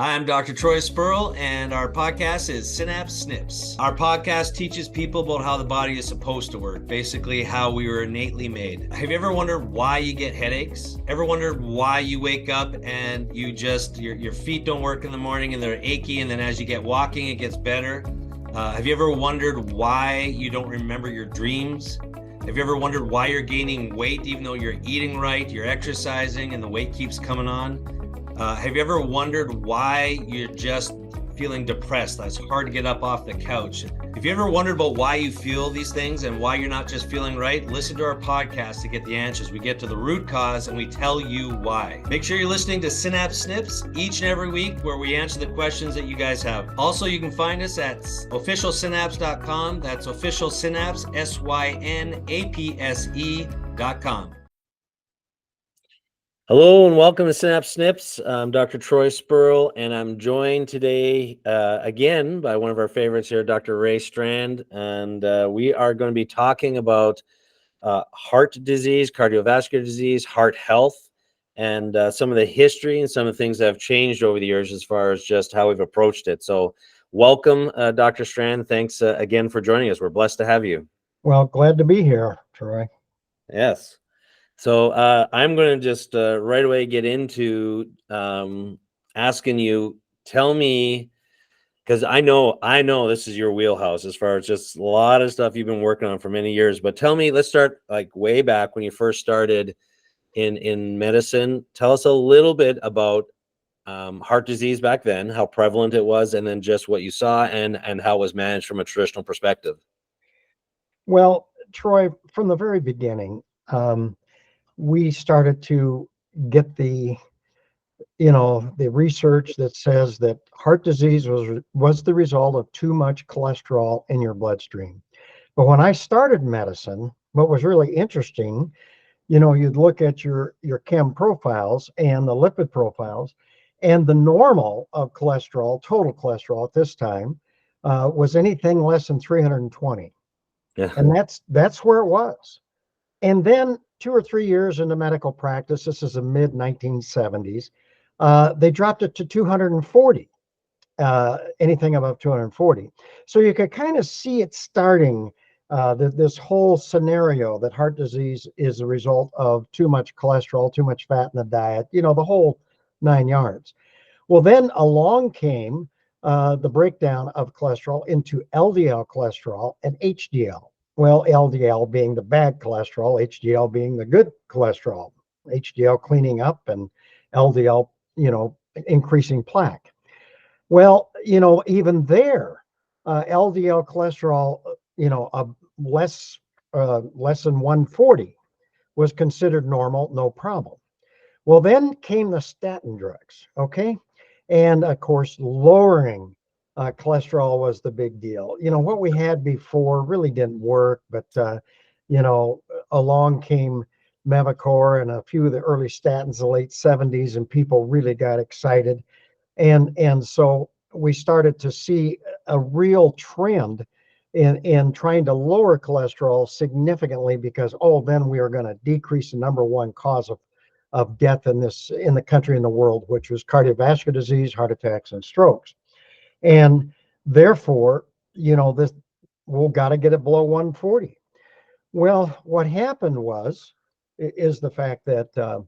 I'm Dr. Troy Spurl, and our podcast is Synapse Snips. Our podcast teaches people about how the body is supposed to work, basically how we were innately made. Have you ever wondered why you get headaches? Ever wondered why you wake up and you just, your feet don't work in the morning and they're achy, and then as you get walking, it gets better? Have you ever wondered why you don't remember your dreams? Have you ever wondered why you're gaining weight even though you're eating right, you're exercising, and the weight keeps coming on? Have you ever wondered why you're just feeling depressed? That's hard to get up off the couch. If you ever wondered about why you feel these things and why you're not just feeling right, listen to our podcast to get the answers. We get to the root cause and we tell you why. Make sure you're listening to Synapse Snips each and every week, where we answer the questions that you guys have. Also, you can find us at officialsynapse.com. That's official synapse, synapse.com. Hello and welcome to Synapse Snips. I'm Dr. Troy Spurl, and I'm joined today again by one of our favorites here, Dr. Ray Strand, and we are going to be talking about heart disease, cardiovascular disease, heart health, and some of the history and some of the things that have changed over the years as far as just how we've approached it. So welcome, Dr. Strand. Thanks again for joining us. We're blessed to have you. Well, glad to be here, Troy. Yes. So I'm going to just right away get into asking you, tell me, because I know this is your wheelhouse as far as just a lot of stuff you've been working on for many years, but tell me, let's start like way back when you first started in medicine. Tell us a little bit about heart disease back then, how prevalent it was, and then just what you saw and how it was managed from a traditional perspective. Well, Troy, from the very beginning, we started to get the research that says that heart disease was the result of too much cholesterol in your bloodstream. But when I started medicine, what was really interesting, you'd look at your chem profiles and the lipid profiles, and the normal of cholesterol, total cholesterol at this time, was anything less than 320. Yeah. And that's where it was. And then 2 or 3 years into medical practice, this is the mid 1970s, they dropped it to 240, anything above 240. So you could kind of see it starting, this whole scenario that heart disease is a result of too much cholesterol, too much fat in the diet, the whole 9 yards. Well, then along came the breakdown of cholesterol into LDL cholesterol and HDL. Well, LDL being the bad cholesterol, HDL being the good cholesterol, HDL cleaning up and LDL, increasing plaque. Well, even there, LDL cholesterol, less than 140 was considered normal, no problem. Well, then came the statin drugs, okay? And of course, lowering cholesterol was the big deal. What we had before really didn't work, but along came Mevacor and a few of the early statins, the late 70s, and people really got excited. And so we started to see a real trend in trying to lower cholesterol significantly, because then we are going to decrease the number one cause of death in the country and the world, which was cardiovascular disease, heart attacks, and strokes. And therefore, this, we'll got to get it below 140. Well, what happened is the fact that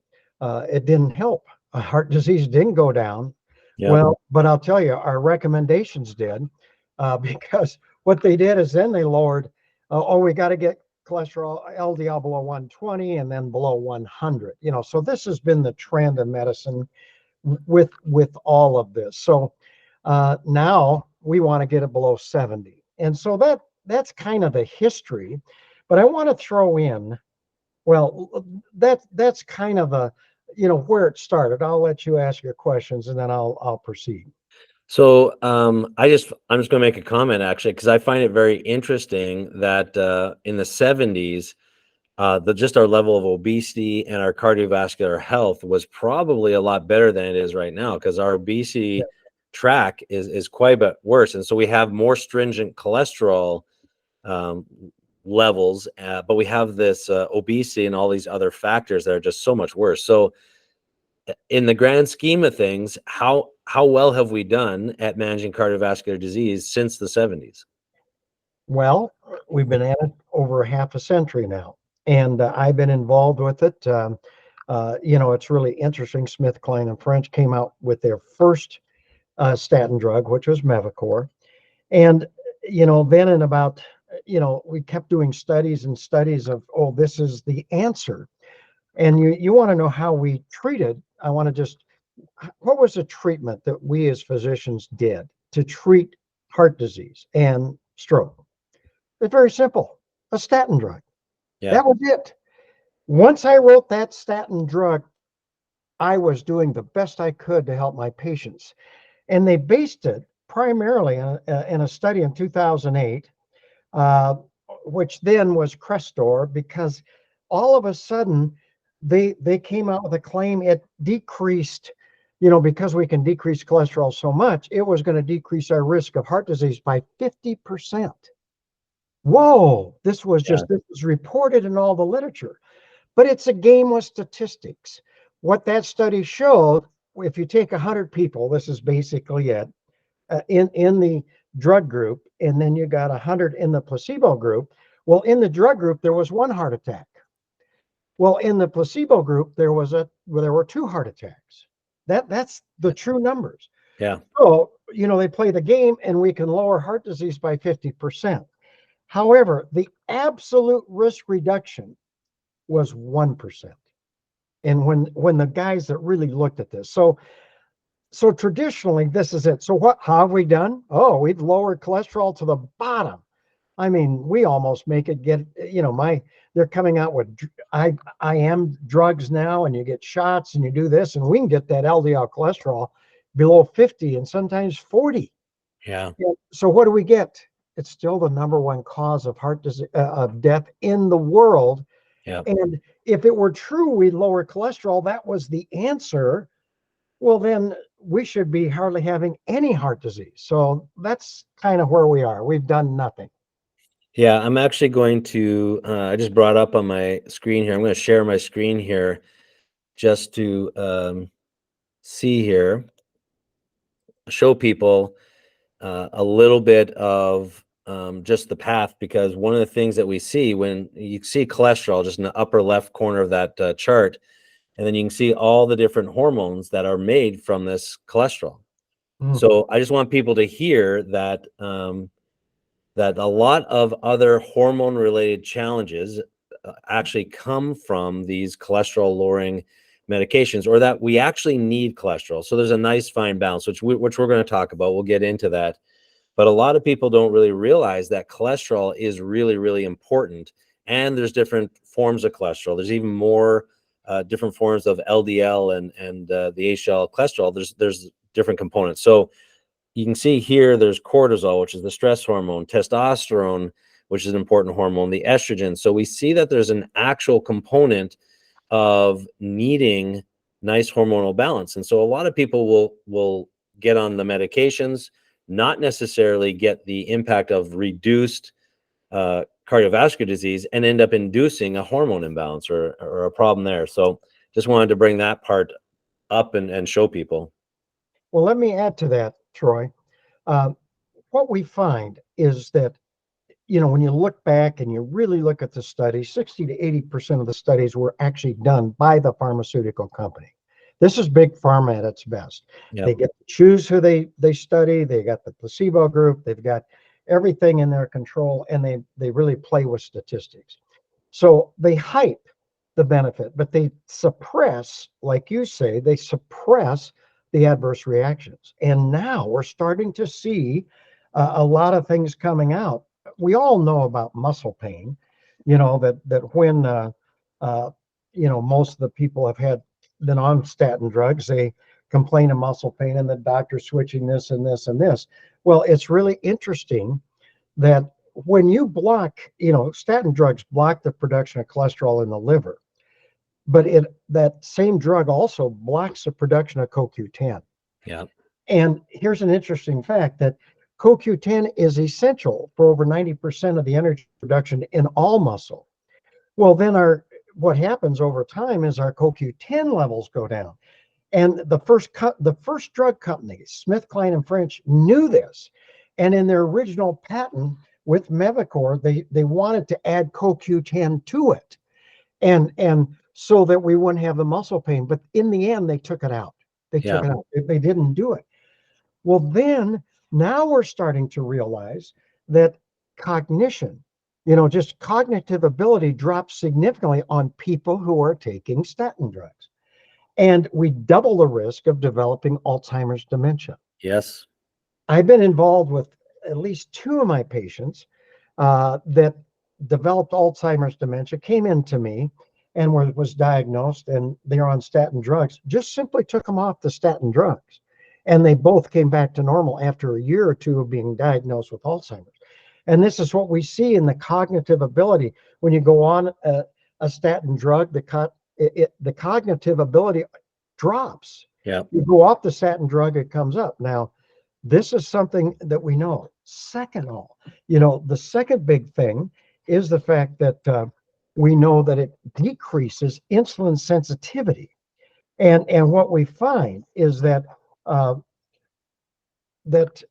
it didn't help. Heart disease didn't go down. Yep. Well, but I'll tell you, our recommendations did, because what they did is then they lowered, we got to get cholesterol, LDL below 120 and then below 100. So this has been the trend in medicine with all of this. So now we want to get it below 70. And so that's kind of the history. But I want to throw in, well, that's kind of where it started. I'll let you ask your questions and then I'll proceed. So I'm just going to make a comment, actually, because I find it very interesting that in the 70s, just our level of obesity and our cardiovascular health was probably a lot better than it is right now, because our obesity track is quite a bit worse. And so we have more stringent cholesterol levels, but we have this obesity and all these other factors that are just so much worse. So in the grand scheme of things, how how well have we done at managing cardiovascular disease since the 70s? Well, we've been at it over half a century now, and I've been involved with it. It's really interesting. Smith, Kline, and French came out with their first statin drug, which was Mevacor. And, then in about, we kept doing studies and studies of, oh, this is the answer. And you want to know how we treated. I want to just, what was the treatment that we as physicians did to treat heart disease and stroke? It's very simple, a statin drug. Yeah. That was it. Once I wrote that statin drug, I was doing the best I could to help my patients. And they based it primarily in a study in 2008, which then was Crestor, because all of a sudden they came out with a claim it decreased, because we can decrease cholesterol so much, it was going to decrease our risk of heart disease by 50%. Whoa, this was reported in all the literature, but it's a game with statistics. What that study showed, if you take 100 people, this is basically it, in the drug group, and then you got 100 in the placebo group. Well, in the drug group, there was one heart attack. Well, in the placebo group, there were 2 heart attacks. That's the true numbers. Yeah. So, they play the game, and we can lower heart disease by 50%. However, the absolute risk reduction was 1%. And when the guys that really looked at this, so traditionally this is it. So how have we done? Oh, we've lowered cholesterol to the bottom. I mean, we almost make it get, they're coming out with IM drugs now, and you get shots and you do this, and we can get that LDL cholesterol below 50 and sometimes 40. Yeah. So what do we get? It's still the number one cause of heart disease, of death in the world. Yeah. And if it were true we'd lower cholesterol, that was the answer, well, then we should be hardly having any heart disease. So that's kind of where we are. We've done nothing. Yeah, I'm actually going to, I just brought up on my screen here. I'm going to share my screen here just to see here, show people a little bit of just the path, because one of the things that we see when you see cholesterol just in the upper left corner of that chart, and then you can see all the different hormones that are made from this cholesterol. So I just want people to hear that that a lot of other hormone related challenges actually come from these cholesterol lowering medications, or that we actually need cholesterol. So there's a nice fine balance, which we're going to talk about. We'll get into that. But a lot of people don't really realize that cholesterol is really, really important. And there's different forms of cholesterol. There's even more different forms of LDL and the HDL cholesterol. There's different components. So you can see here, there's cortisol, which is the stress hormone, testosterone, which is an important hormone, the estrogen. So we see that there's an actual component of needing nice hormonal balance. And so a lot of people will get on the medications, not necessarily get the impact of reduced cardiovascular disease, and end up inducing a hormone imbalance or a problem there. So just wanted to bring that part up and show people. Well, let me add to that, Troy. What we find is that, when you look back and you really look at the studies, 60 to 80% of the studies were actually done by the pharmaceutical company. This is big pharma at its best. Yep. They get to choose who they study. They got the placebo group. They've got everything in their control, and they really play with statistics. So they hype the benefit, but they suppress, like you say, they suppress the adverse reactions. And now we're starting to see a lot of things coming out. We all know about muscle pain, that when, most of the people have been on statin drugs, they complain of muscle pain and the doctor's switching this and this and this. Well, it's really interesting that when you block, statin drugs block the production of cholesterol in the liver, but that same drug also blocks the production of CoQ10. Yeah. And here's an interesting fact that CoQ10 is essential for over 90% of the energy production in all muscle. Well, then what happens over time is our CoQ10 levels go down. And the first drug company, Smith, Kline, and French, knew this. And in their original patent with Mevacor, they wanted to add CoQ10 to it. And so that we wouldn't have the muscle pain. But in the end, they took it out. They took it out. They didn't do it. Well, then now we're starting to realize that cognition, just cognitive ability drops significantly on people who are taking statin drugs. And we double the risk of developing Alzheimer's dementia. Yes. I've been involved with at least two of my patients that developed Alzheimer's dementia, came into me and was diagnosed, and they're on statin drugs, just simply took them off the statin drugs. And they both came back to normal after a year or two of being diagnosed with Alzheimer's. And this is what we see in the cognitive ability. When you go on a statin drug, the cognitive ability drops. Yeah. You go off the statin drug, it comes up. Now, this is something that we know. Second, the second big thing is the fact that we know that it decreases insulin sensitivity. And what we find is that that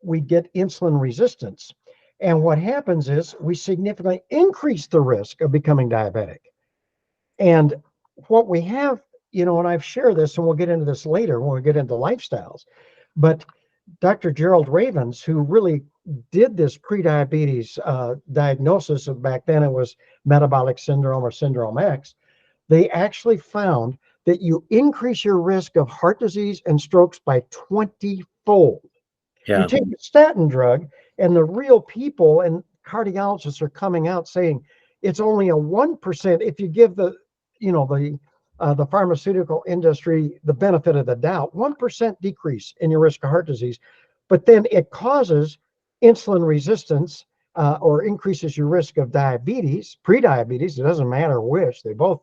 we get insulin resistance. And what happens is we significantly increase the risk of becoming diabetic. And what we have, and I've shared this, and we'll get into this later when we get into lifestyles, but Dr. Gerald Ravens, who really did this prediabetes diagnosis of, back then it was metabolic syndrome or syndrome X, they actually found that you increase your risk of heart disease and strokes by 20-fold. Yeah. You take a statin drug, and the real people and cardiologists are coming out saying it's only a 1%. If you give the pharmaceutical industry the benefit of the doubt, 1% decrease in your risk of heart disease, but then it causes insulin resistance or increases your risk of diabetes, prediabetes. It doesn't matter which; they both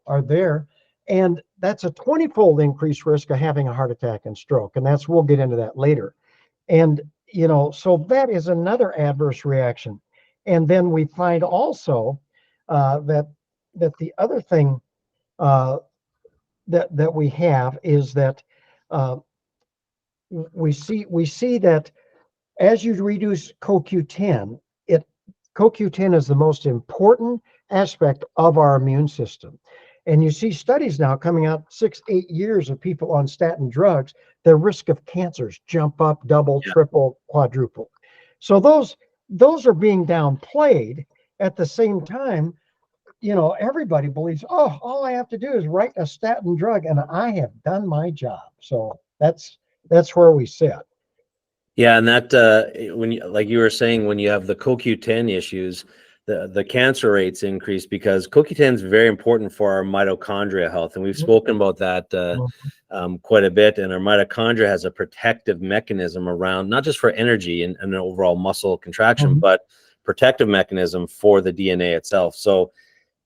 are there. And that's a 20-fold increased risk of having a heart attack and stroke. And we'll get into that later. And, so that is another adverse reaction. And then we find also that the other thing that we have is that we see that as you reduce CoQ10, CoQ10 is the most important aspect of our immune system. And you see studies now coming out 6-8 years of people on statin drugs, their risk of cancers jump up, double, triple, quadruple. So those are being downplayed. At the same time, everybody believes, all I have to do is write a statin drug and I have done my job. So that's where we sit. Yeah, and that when you, like you were saying, when you have the CoQ10 issues, the cancer rates increase because CoQ10 is very important for our mitochondria health, and we've spoken about that quite a bit. And our mitochondria has a protective mechanism around, not just for energy and an overall muscle contraction, but protective mechanism for the DNA itself. So,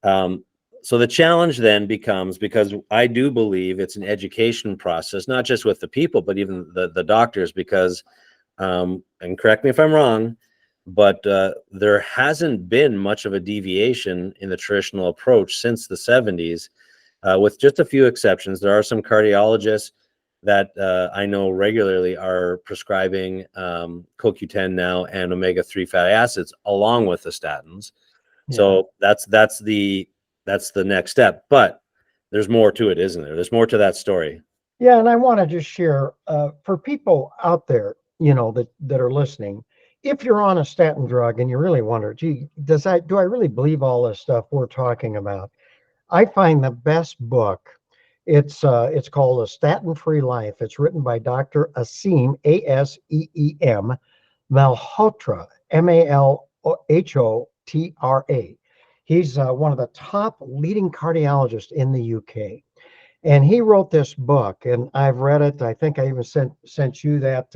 so the challenge then becomes, because I do believe it's an education process, not just with the people, but even the doctors, because, and correct me if I'm wrong, but there hasn't been much of a deviation in the traditional approach since the 70s, with just a few exceptions. There are some cardiologists that I know regularly are prescribing CoQ10 now and omega-3 fatty acids along with the statins. Yeah. So that's the next step. But there's more to it, isn't there? There's more to that story. Yeah, and I want to just share for people out there, that are listening. If you're on a statin drug and you really wonder, gee, do I really believe all this stuff we're talking about? I find the best book. It's called A Statin-Free Life. It's written by Dr. Aseem, Aseem Malhotra, Malhotra. He's one of the top leading cardiologists in the UK. And he wrote this book, and I've read it. I think I even sent you that,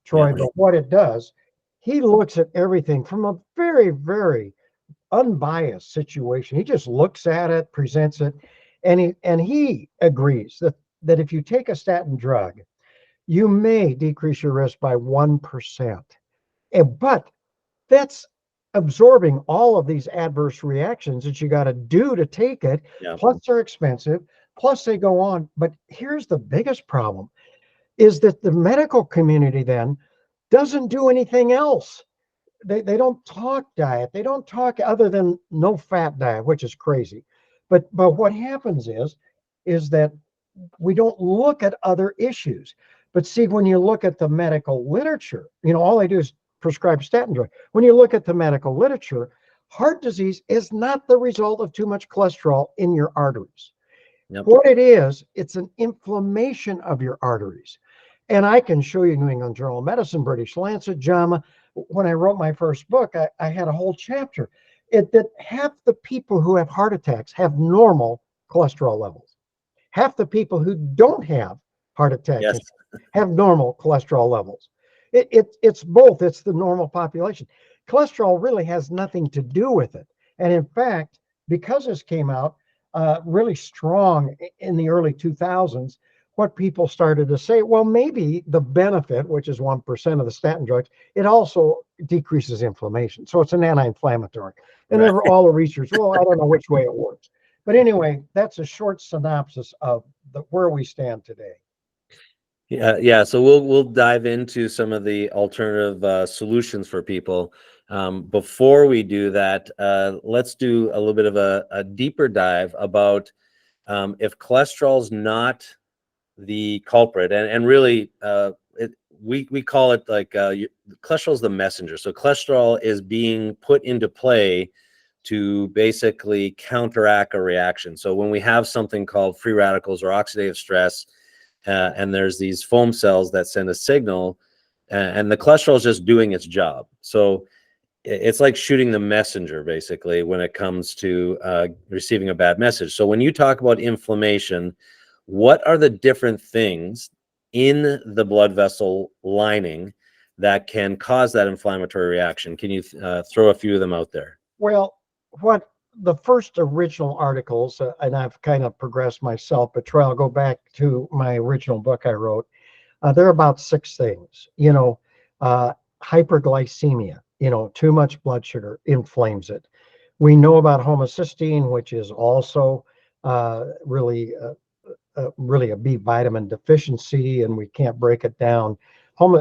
Troy. Yeah. But what it does, he looks at everything from a very, very unbiased situation. He just looks at it, presents it, and he agrees that if you take a statin drug, you may decrease your risk by 1%. But that's absorbing all of these adverse reactions that you got to do to take it. Yeah. Plus they're expensive. Plus they go on. But here's the biggest problem is that the medical community then doesn't do anything else. They don't talk diet. They don't talk other than no fat diet, which is crazy. But what happens is that we don't look at other issues. But see, when you look at the medical literature, all they do is prescribe statin drug. When you look at the medical literature, heart disease is not the result of too much cholesterol in your arteries. Yep. What it is, it's an inflammation of your arteries. And I can show you New England Journal of Medicine, British Lancet, JAMA. When I wrote my first book, I had a whole chapter. That half the people who have heart attacks have normal cholesterol levels. Half the people who don't have heart attacks Yes. have normal cholesterol levels. It's both. It's the normal population. Cholesterol really has nothing to do with it. And in fact, because this came out really strong in the early 2000s, what people started to say, well, maybe the benefit, which is 1% of the statin drugs, it also decreases inflammation. So it's an anti-inflammatory. And then all the research, well, I don't know which way it works. But anyway, that's a short synopsis of where we stand today. Yeah. So we'll dive into some of the alternative solutions for people. Before we do that, let's do a little bit of a deeper dive about if cholesterol's not the culprit, and really we call it like cholesterol is the messenger. So cholesterol is being put into play to basically counteract a reaction. So when we have something called free radicals or oxidative stress, and there's these foam cells that send a signal, and the cholesterol is just doing its job. So it's like shooting the messenger basically when it comes to receiving a bad message. So when you talk about inflammation, what are the different things in the blood vessel lining that can cause that inflammatory reaction? Can you throw a few of them out there? Well, what the first original articles, and I've kind of progressed myself, but Troy, I'll go back to my original book I wrote. There are about 6 things. Hyperglycemia, too much blood sugar inflames it. We know about homocysteine, which is also really a B vitamin deficiency, and we can't break it down.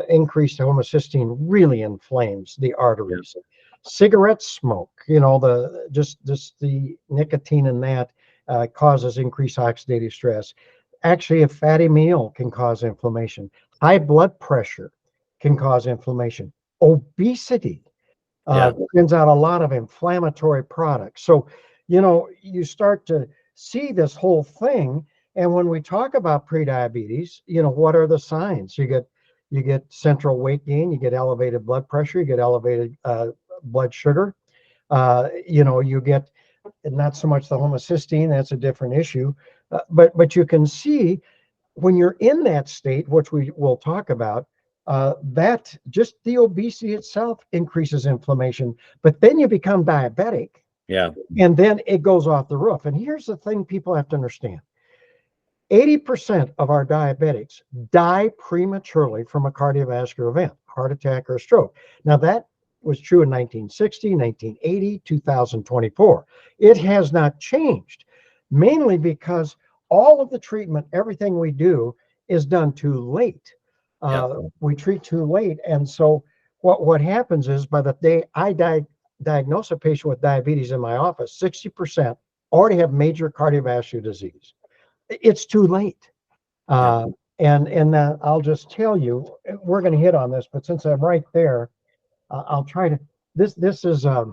Increased homocysteine really inflames the arteries. Yeah. Cigarette smoke, the nicotine in that causes increased oxidative stress. Actually, a fatty meal can cause inflammation. High blood pressure can cause inflammation. Obesity sends out a lot of inflammatory products. So, you start to see this whole thing. And when we talk about prediabetes, what are the signs? You get central weight gain, you get elevated blood pressure, you get elevated blood sugar. You get not so much the homocysteine, that's a different issue. But you can see when you're in that state, which we will talk about, that just the obesity itself increases inflammation. But then you become diabetic. Yeah. And then it goes off the roof. And here's the thing people have to understand. 80% of our diabetics die prematurely from a cardiovascular event, heart attack or stroke. Now, that was true in 1960, 1980, 2024. It has not changed, mainly because all of the treatment, everything we do is done too late. We treat too late. And so what happens is by the day I diagnose a patient with diabetes in my office, 60% already have major cardiovascular disease. It's too late. And I'll just tell you, we're going to hit on this, but since I'm right there, I'll try to. This is a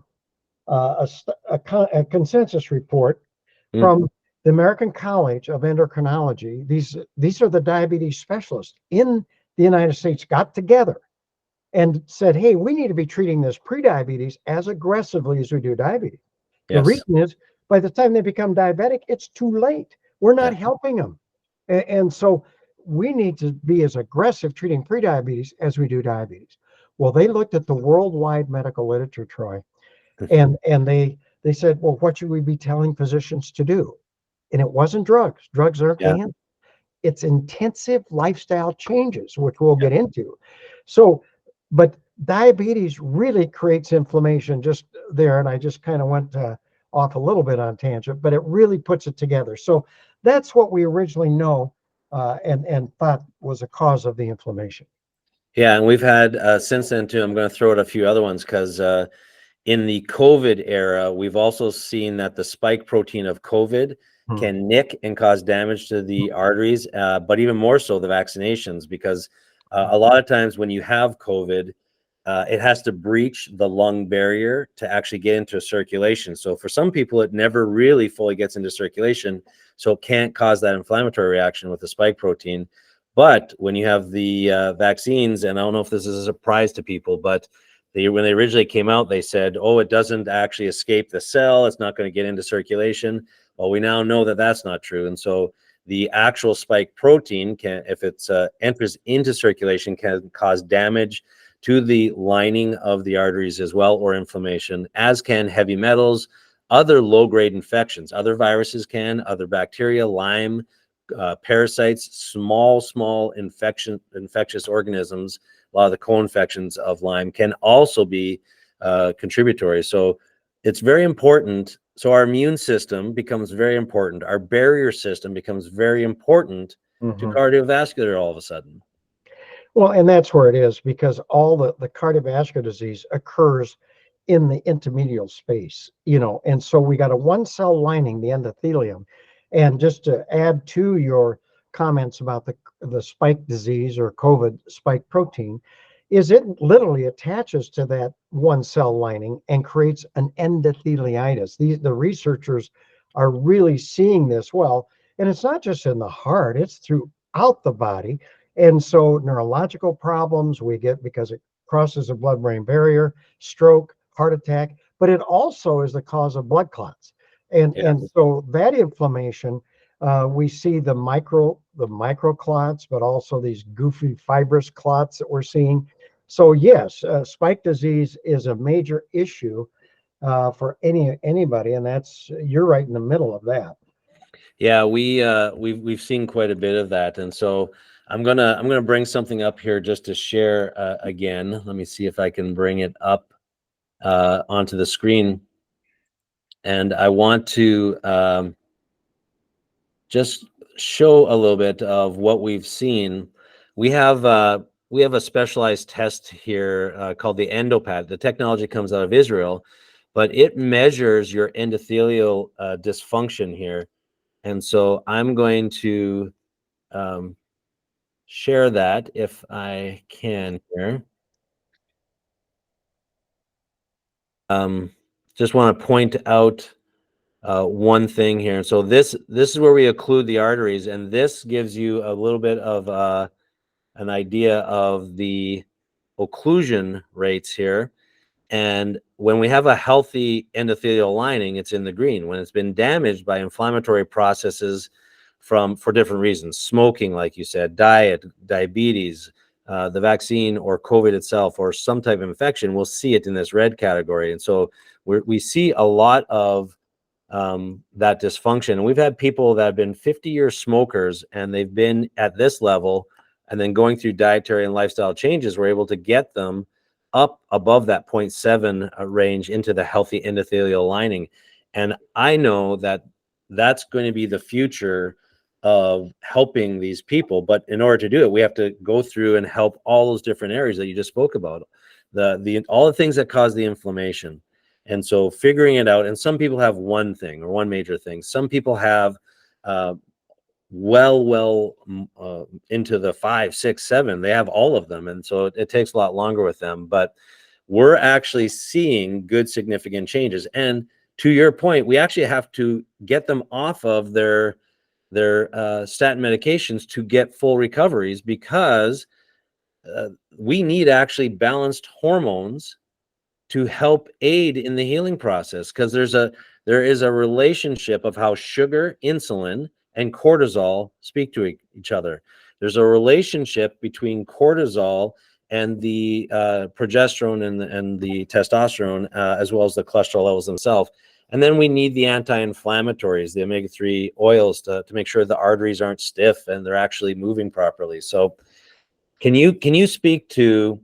consensus report from the American College of Endocrinology. These are the diabetes specialists in the United States got together and said, hey, we need to be treating this prediabetes as aggressively as we do diabetes. The reason is by the time they become diabetic, it's too late. We're not helping them. And so we need to be as aggressive treating prediabetes as we do diabetes. Well, they looked at the worldwide medical literature, Troy, and they said, well, what should we be telling physicians to do? And it wasn't drugs. Drugs aren't the answer. It's intensive lifestyle changes, which we'll get into. So, but diabetes really creates inflammation just there. And I just kind of went off a little bit on tangent, but it really puts it together. So that's what we originally know and thought was a cause of the inflammation. Yeah, and we've had since then too. I'm going to throw out a few other ones because in the COVID era, we've also seen that the spike protein of COVID can nick and cause damage to the arteries, but even more so the vaccinations, because a lot of times when you have COVID, it has to breach the lung barrier to actually get into circulation. So for some people, it never really fully gets into circulation, so it can't cause that inflammatory reaction with the spike protein. But when you have the vaccines, and I don't know if this is a surprise to people, but when they originally came out, they said, oh, it doesn't actually escape the cell. It's not going to get into circulation. Well, we now know that that's not true. And so the actual spike protein can, if it enters into circulation, can cause damage to the lining of the arteries as well, or inflammation, as can heavy metals, other low-grade infections. Other viruses can, other bacteria, Lyme, parasites, small infectious organisms. A lot of the co-infections of Lyme can also be contributory. So it's very important. So our immune system becomes very important. Our barrier system becomes very important to cardiovascular all of a sudden. Well, and that's where it is, because all the cardiovascular disease occurs in the intermedial space, and so we got a one cell lining, the endothelium. And just to add to your comments about the spike disease or COVID spike protein, is it literally attaches to that one cell lining and creates an endotheliitis. The researchers are really seeing this well, and it's not just in the heart, it's throughout the body. And so neurological problems we get because it crosses the blood-brain barrier, stroke, heart attack, but it also is the cause of blood clots. And so that inflammation, we see the micro clots, but also these goofy fibrous clots that we're seeing. So yes, spike disease is a major issue for anybody, and you're right in the middle of that. Yeah, we've seen quite a bit of that, and so I'm gonna bring something up here just to share again. Let me see if I can bring it up onto the screen, and I want to just show a little bit of what we've seen. We have a specialized test here called the Endopath. The technology comes out of Israel, but it measures your endothelial dysfunction here. And so I'm going to share that if I can here. Just want to point out one thing here. So this is where we occlude the arteries, and this gives you a little bit of an idea of the occlusion rates here. And when we have a healthy endothelial lining, it's in the green. When it's been damaged by inflammatory processes for different reasons, smoking, like you said, diet, diabetes, the vaccine or COVID itself, or some type of infection, we'll see it in this red category. And so we see a lot of that dysfunction. And we've had people that have been 50-year smokers, and they've been at this level, and then going through dietary and lifestyle changes, we're able to get them up above that 0.7 range into the healthy endothelial lining. And I know that that's going to be the future of helping these people. But in order to do it, we have to go through and help all those different areas that you just spoke about, all the things that cause the inflammation. And so figuring it out, and some people have one thing or one major thing. Some people have into the 5, 6, 7. They have all of them. And so it takes a lot longer with them. But we're actually seeing good, significant changes. And to your point, we actually have to get them off of their statin medications to get full recoveries, because we need actually balanced hormones to help aid in the healing process, because there is a relationship of how sugar, insulin, and cortisol speak to each other. There's a relationship between cortisol and the progesterone and the testosterone, as well as the cholesterol levels themselves. And then we need the anti-inflammatories, the omega-3 oils, to make sure the arteries aren't stiff and they're actually moving properly. So can you speak to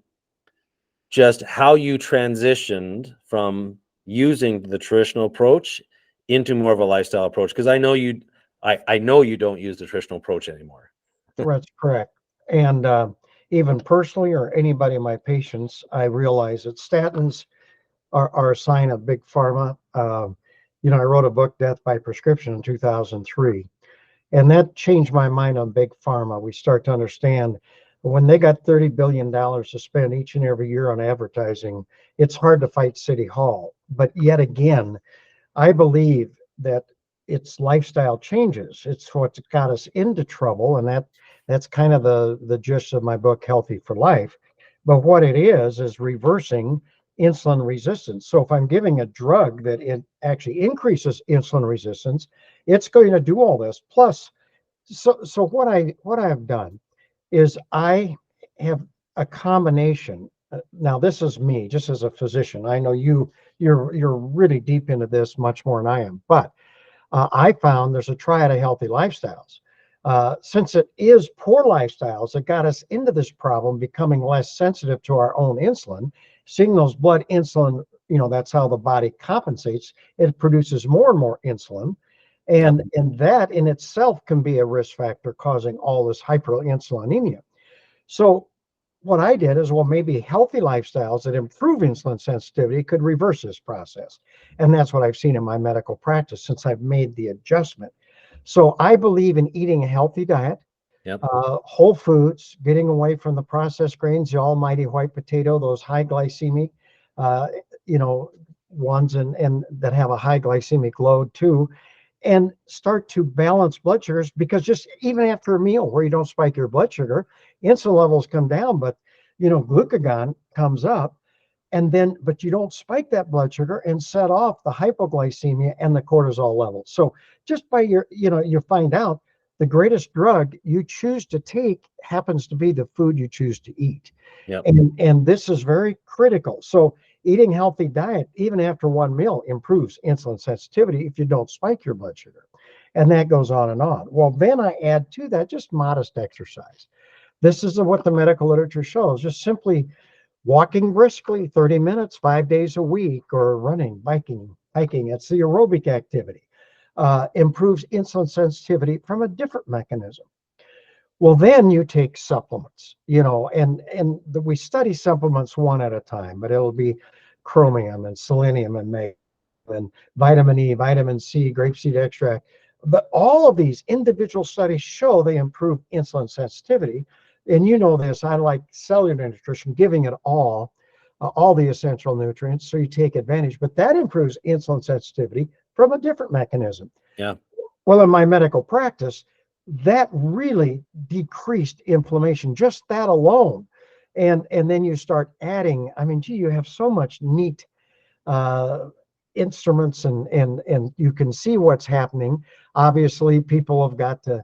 just how you transitioned from using the traditional approach into more of a lifestyle approach? Because I know you don't use the traditional approach anymore. That's correct. And even personally, or anybody in my patients, I realize that statins are a sign of big pharma. I wrote a book, Death by Prescription, in 2003, and that changed my mind on big pharma. We start to understand when they got $30 billion to spend each and every year on advertising, it's hard to fight City Hall. But yet again, I believe that it's lifestyle changes. It's what's got us into trouble, and that's kind of the gist of my book, Healthy for Life. But what it is reversing insulin resistance. So if I'm giving a drug that it actually increases insulin resistance, it's going to do all this. Plus, so what I've done is I have a combination. Now, this is me, just as a physician. I know you're really deep into this, much more than I am. But I found there's a triad of healthy lifestyles. Since it is poor lifestyles that got us into this problem, becoming less sensitive to our own insulin, seeing those blood insulin, that's how the body compensates. It produces more and more insulin. And that in itself can be a risk factor causing all this hyperinsulinemia. So what I did is, well, maybe healthy lifestyles that improve insulin sensitivity could reverse this process. And that's what I've seen in my medical practice since I've made the adjustment. So I believe in eating a healthy diet, whole foods, getting away from the processed grains, the almighty white potato, those high glycemic, ones and that have a high glycemic load too, and start to balance blood sugars, because just even after a meal where you don't spike your blood sugar, insulin levels come down, but glucagon comes up, but you don't spike that blood sugar and set off the hypoglycemia and the cortisol levels. So just by you find out the greatest drug you choose to take happens to be the food you choose to eat. And this is very critical. So eating healthy diet, even after one meal, improves insulin sensitivity if you don't spike your blood sugar. And that goes on and on. Well, then I add to that just modest exercise. This is what the medical literature shows. Just simply walking briskly 30 minutes, 5 days a week, or running, biking. It's the aerobic activity. Improves insulin sensitivity from a different mechanism. Well, then you take supplements, we study supplements one at a time, but it'll be chromium and selenium and magnesium and vitamin E, vitamin C, grapeseed extract. But all of these individual studies show they improve insulin sensitivity. And this, I like cellular nutrition, giving it all the essential nutrients, so you take advantage. But that improves insulin sensitivity from a different mechanism. Yeah. Well, in my medical practice, that really decreased inflammation, just that alone. And then you start adding, you have so much neat instruments and you can see what's happening. Obviously, people have got to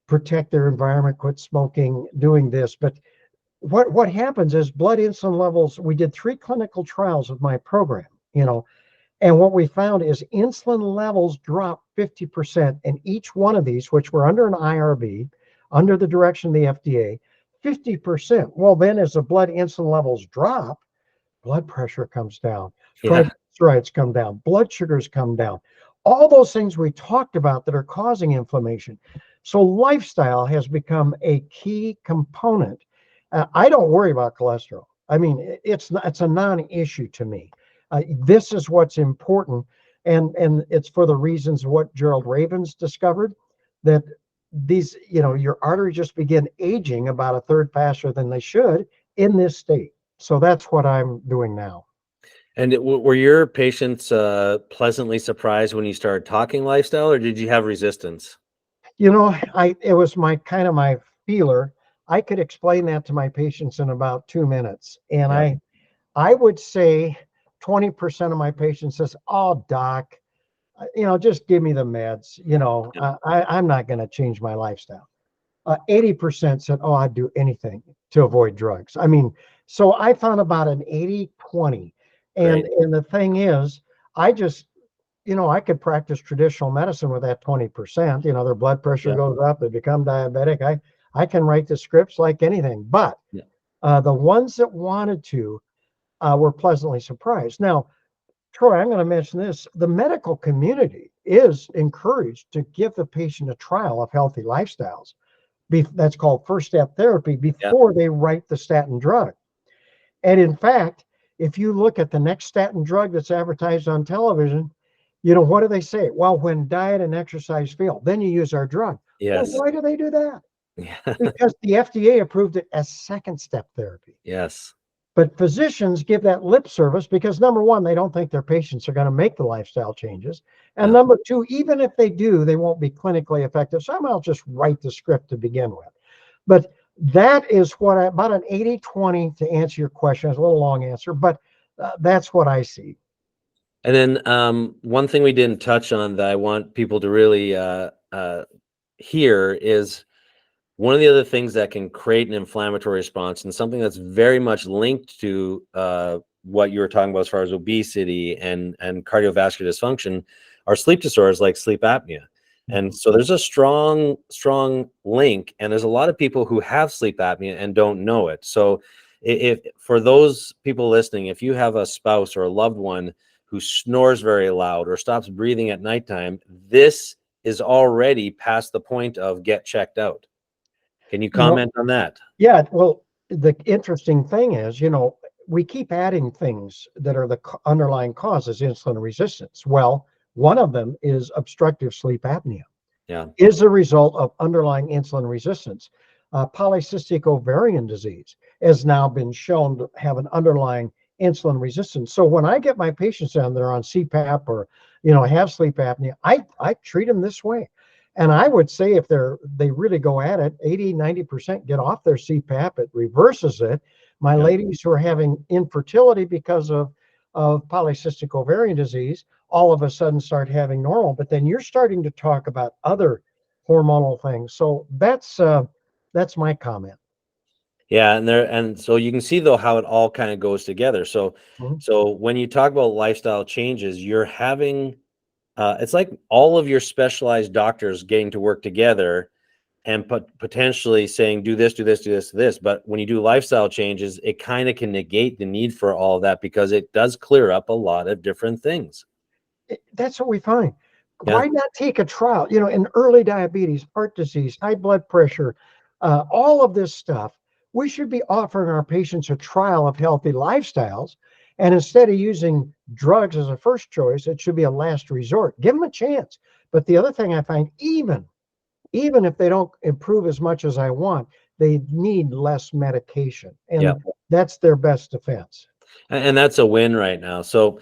protect their environment, quit smoking, doing this. But what happens is blood insulin levels, we did 3 clinical trials of my program, and what we found is insulin levels drop 50%. And each one of these, which were under an IRB, under the direction of the FDA, 50%. Well, then as the blood insulin levels drop, blood pressure comes down, triglycerides come down, blood sugars come down. All those things we talked about that are causing inflammation. So lifestyle has become a key component. I don't worry about cholesterol. It's a non-issue to me. This is what's important, and it's for the reasons what Gerald Ravens discovered, that these, your arteries just begin aging about a third faster than they should in this state. So that's what I'm doing now. And were your patients pleasantly surprised when you started talking lifestyle, or did you have resistance? It was my feeler. I could explain that to my patients in about 2 minutes, and I would say 20% of my patients says, "Oh, doc, just give me the meds. I'm not going to change my lifestyle." 80% said, "Oh, I'd do anything to avoid drugs." So I found about an 80-20. And the thing is, I just, I could practice traditional medicine with that 20%. Their blood pressure goes up, they become diabetic. I can write the scripts like anything. But the ones that wanted to were pleasantly surprised. Now, Troy, I'm going to mention this. The medical community is encouraged to give the patient a trial of healthy lifestyles. That's called first step therapy Yeah. before they write the statin drug. And in fact, if you look at the next statin drug that's advertised on television, what do they say? Well, when diet and exercise fail, then you use our drug. Well, Yes. why do they do that? Yeah. Because the FDA approved it as second step therapy. Yes. But physicians give that lip service because number one, they don't think their patients are going to make the lifestyle changes. And Yeah. number two, even if they do, they won't be clinically effective. So I'll just write the script to begin with. But that is what about an 80-20 to answer your question. It's a little long answer, but that's what I see. And then one thing we didn't touch on that I want people to really hear is one of the other things that can create an inflammatory response, and something that's very much linked to what you were talking about as far as obesity and cardiovascular dysfunction, are sleep disorders like sleep apnea. And so there's a strong link, and there's a lot of people who have sleep apnea and don't know it. So if for those people listening, if you have a spouse or a loved one who snores very loud or stops breathing at nighttime, this is already past the point of get checked out. Can you comment on that? Yeah, well, the interesting thing is, we keep adding things that are the underlying causes, insulin resistance. Well, one of them is obstructive sleep apnea. Yeah. Is a result of underlying insulin resistance. Polycystic ovarian disease has now been shown to have an underlying insulin resistance. So when I get my patients down there on CPAP or, have sleep apnea, I treat them this way. And I would say if they really go at it, 80-90% get off their CPAP, it reverses it. My ladies who are having infertility because of polycystic ovarian disease, all of a sudden start having normal, but then you're starting to talk about other hormonal things. So that's my comment. Yeah, and so you can see though how it all kind of goes together. So so when you talk about lifestyle changes, you're having it's like all of your specialized doctors getting to work together and potentially saying, do this, do this, do this, do this. But when you do lifestyle changes, it kind of can negate the need for all of that because it does clear up a lot of different things. That's what we find. Yeah. Why not take a trial? In early diabetes, heart disease, high blood pressure, all of this stuff, we should be offering our patients a trial of healthy lifestyles. And instead of using drugs as a first choice, it should be a last resort. Give them a chance. But the other thing I find, even if they don't improve as much as I want, they need less medication. And that's their best defense. And that's a win right now. So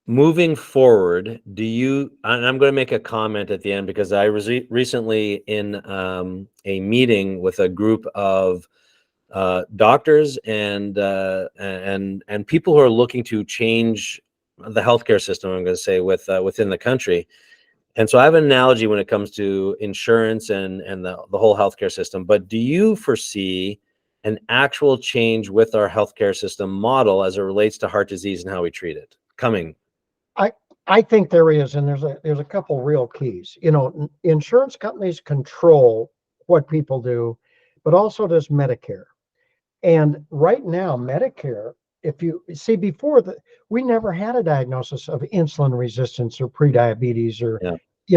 moving forward, and I'm going to make a comment at the end because I was recently in a meeting with a group of doctors and people who are looking to change the healthcare system, I'm going to say, within the country. And so I have an analogy when it comes to insurance and the whole healthcare system. But do you foresee an actual change with our healthcare system model as it relates to heart disease and how we treat it coming? I think there is, and there's a couple real keys. Insurance companies control what people do, but also does Medicare. And right now, Medicare, if you see we never had a diagnosis of insulin resistance or prediabetes or,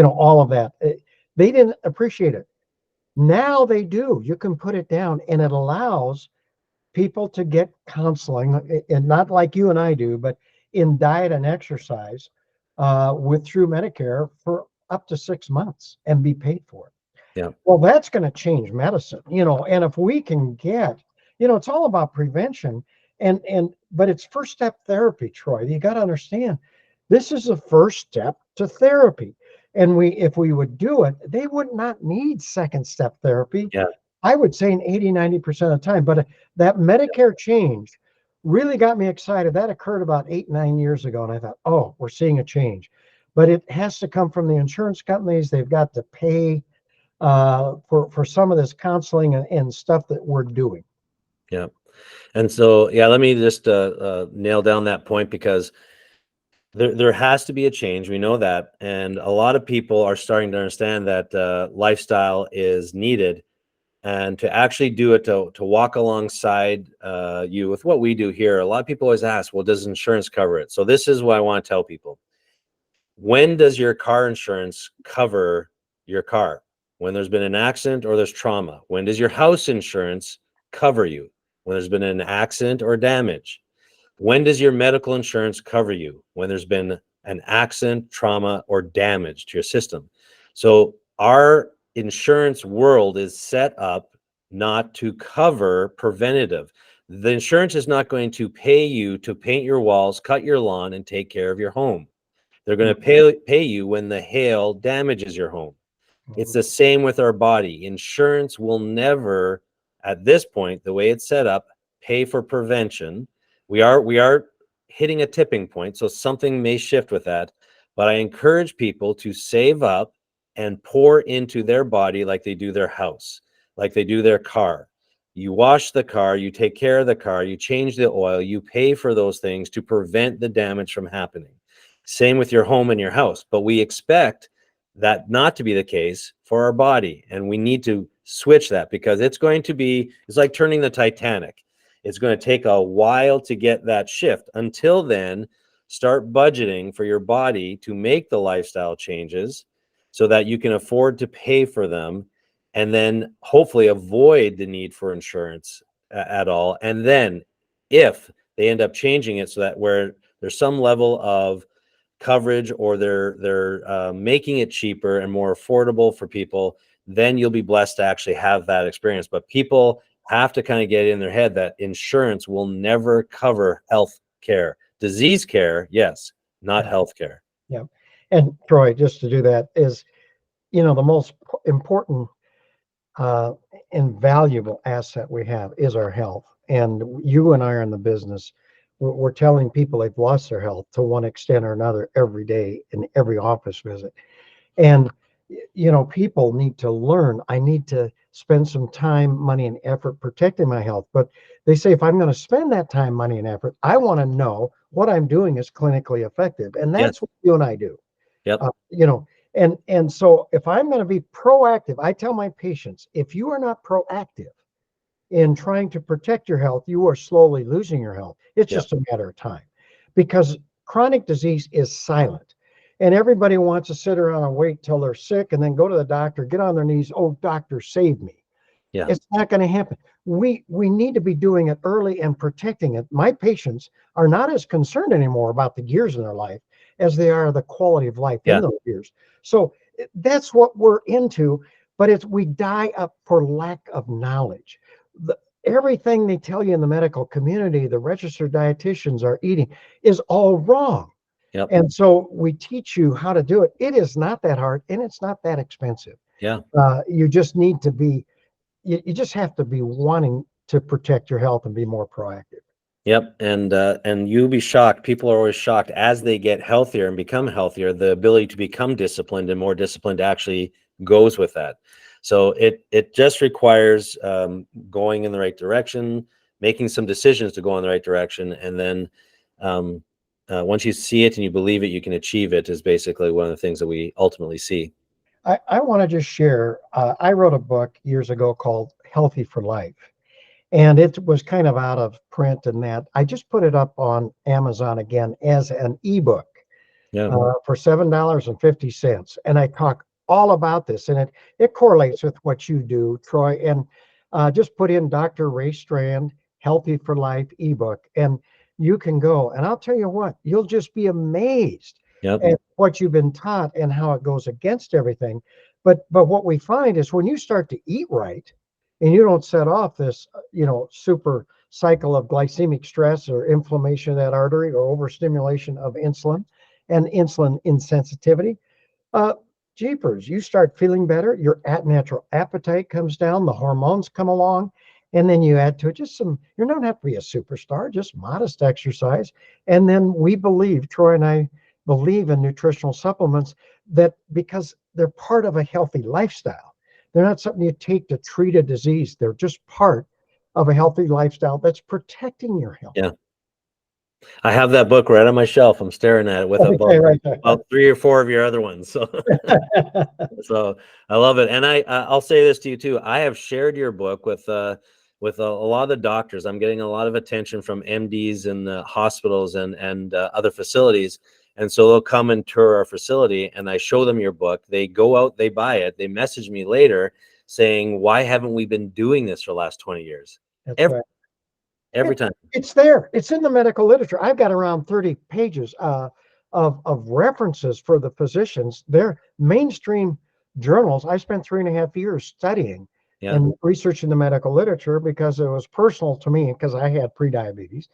all of that. They didn't appreciate it. Now they do. You can put it down, and it allows people to get counseling, and not like you and I do, but in diet and exercise through Medicare for up to 6 months and be paid for it. Yeah. Well, that's going to change medicine, and if we can get, it's all about prevention but it's first step therapy, Troy. You got to understand, this is the first step to therapy. And if we would do it, they would not need second step therapy. Yeah. I would say in 80-90% of the time, but that Medicare change really got me excited. That occurred about 8-9 years ago. And I thought, oh, we're seeing a change, but it has to come from the insurance companies. They've got to pay for some of this counseling and stuff that we're doing. Yeah. And so, let me just nail down that point because there has to be a change. We know that. And a lot of people are starting to understand that lifestyle is needed. and to actually do it, to walk alongside you with what we do here. A lot of people always ask, well, does insurance cover it? So this is what I want to tell people. When does your car insurance cover your car? When there's been an accident or there's trauma. When does your house insurance cover you? When there's been an accident or damage. When does your medical insurance cover you? When there's been an accident, trauma, or damage to your system. So our insurance world is set up not to cover preventative. The insurance is not going to pay you to paint your walls, cut your lawn, and take care of your home. They're going to pay you when the hail damages your home. It's the same with our body. Insurance will never, at this point, the way it's set up, pay for prevention. We are hitting a tipping point, so something may shift with that. But I encourage people to save up and pour into their body like they do their house, like they do their car. You wash the car, you take care of the car, you change the oil, you pay for those things to prevent the damage from happening. Same with your home and your house, but we expect that not to be the case for our body. And we need to switch that, because it's like turning the Titanic. It's going to take a while to get that shift. Until then, start budgeting for your body to make the lifestyle changes so that you can afford to pay for them, and then hopefully avoid the need for insurance at all. And then if they end up changing it so that where there's some level of coverage, or they're making it cheaper and more affordable for people, then you'll be blessed to actually have that experience. But people have to kind of get in their head that insurance will never cover health care. Disease care, yes, not health care. Yeah. And Troy, just to do that is, the most important and valuable asset we have is our health. And you and I are in the business. We're telling people they've lost their health to one extent or another every day in every office visit. And, people need to learn. I need to spend some time, money, and effort protecting my health. But they say, if I'm going to spend that time, money, and effort, I want to know what I'm doing is clinically effective. And that's what you and I do. Yep. And so if I'm going to be proactive, I tell my patients, if you are not proactive in trying to protect your health, you are slowly losing your health. It's just a matter of time, because chronic disease is silent. And everybody wants to sit around and wait till they're sick and then go to the doctor, get on their knees. Oh, doctor, save me. Yeah. It's not going to happen. We need to be doing it early and protecting it. My patients are not as concerned anymore about the years in their life as they are the quality of life in those years. So that's what we're into, but we die up for lack of knowledge. Everything they tell you in the medical community, the registered dietitians are eating, is all wrong. Yep. And so we teach you how to do it. It is not that hard, and it's not that expensive. Yeah. You just need to be, you just have to be wanting to protect your health and be more proactive. Yep. And you'll be shocked. People are always shocked as they get healthier and become healthier. The ability to become disciplined and more disciplined actually goes with that. So it just requires going in the right direction, making some decisions to go in the right direction, and then once you see it and you believe it, you can achieve it, is basically one of the things that we ultimately see. I want to just share, I wrote a book years ago called Healthy for Life, and it was kind of out of print, and that I just put it up on Amazon again as an ebook for $7.50. And I talk all about this, and it correlates with what you do, Troy. And just put in Dr. Ray Strand, Healthy for Life ebook, and you can go. And I'll tell you what, you'll just be amazed at what you've been taught and how it goes against everything. But what we find is when you start to eat right, and you don't set off this, super cycle of glycemic stress or inflammation of that artery or overstimulation of insulin and insulin insensitivity, jeepers, you start feeling better. Your natural appetite comes down, the hormones come along, and then you add to it just some, you don't have to be a superstar, just modest exercise. And then we believe, Troy and I believe in nutritional supplements, that because they're part of a healthy lifestyle. They're not something you take to treat a disease. They're just part of a healthy lifestyle that's protecting your health. Yeah. I have that book right on my shelf. I'm staring at it with Okay, right there. about 3 or 4 of your other ones. So, so I love it. And I'll say this to you too. I have shared your book with a lot of the doctors. I'm getting a lot of attention from MDs in the hospitals and other facilities. And so they'll come and tour our facility, and I show them your book. They go out, they buy it. They message me later saying, "Why haven't we been doing this for the last 20 years?" That's Every right. every time. It's there. It's in the medical literature. I've got around 30 pages of references for the physicians. They're mainstream journals. I spent 3.5 years studying Yeah. and researching the medical literature because it was personal to me because I had prediabetes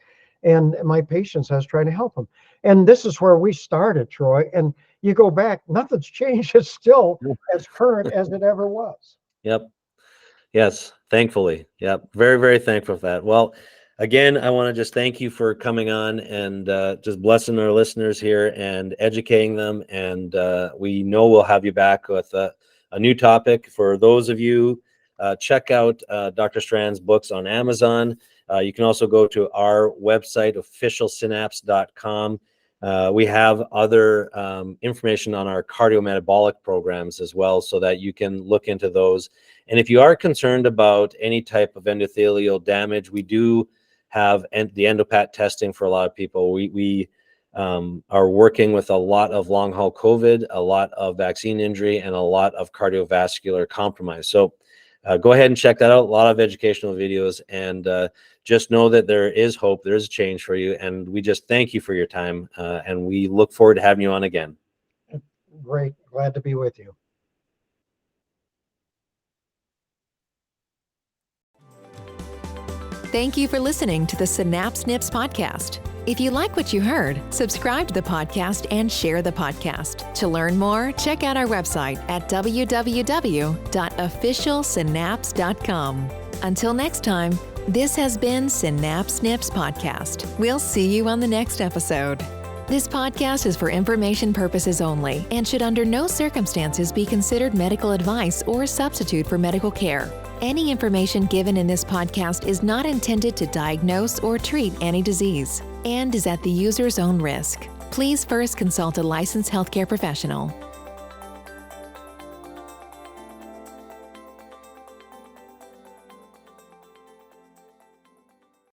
and my patients, I was trying to help them. And this is where we started, Troy. And you go back, nothing's changed. It's still as current as it ever was. Yep. Yes, thankfully. Yep. Very, very thankful for that. Well, again, I want to just thank you for coming on and just blessing our listeners here and educating them. And we know we'll have you back with a new topic. For those of you, check out Dr. Strand's books on Amazon. You can also go to our website, officialsynapse.com. We have other information on our cardiometabolic programs as well, so that you can look into those. And if you are concerned about any type of endothelial damage, we do have the Endopath testing for a lot of people. We are working with a lot of long haul COVID, a lot of vaccine injury, and a lot of cardiovascular compromise. So go ahead and check that out. A lot of educational videos, and just know that there is hope. There is a change for you. And we just thank you for your time. And we look forward to having you on again. Great. Glad to be with you. Thank you for listening to the Synapse Snps podcast. If you like what you heard, subscribe to the podcast and share the podcast. To learn more, check out our website at www.officialsynapse.com. Until next time, this has been Synapse Snps podcast. We'll see you on the next episode. This podcast is for information purposes only and should under no circumstances be considered medical advice or a substitute for medical care. Any information given in this podcast is not intended to diagnose or treat any disease and is at the user's own risk. Please first consult a licensed healthcare professional.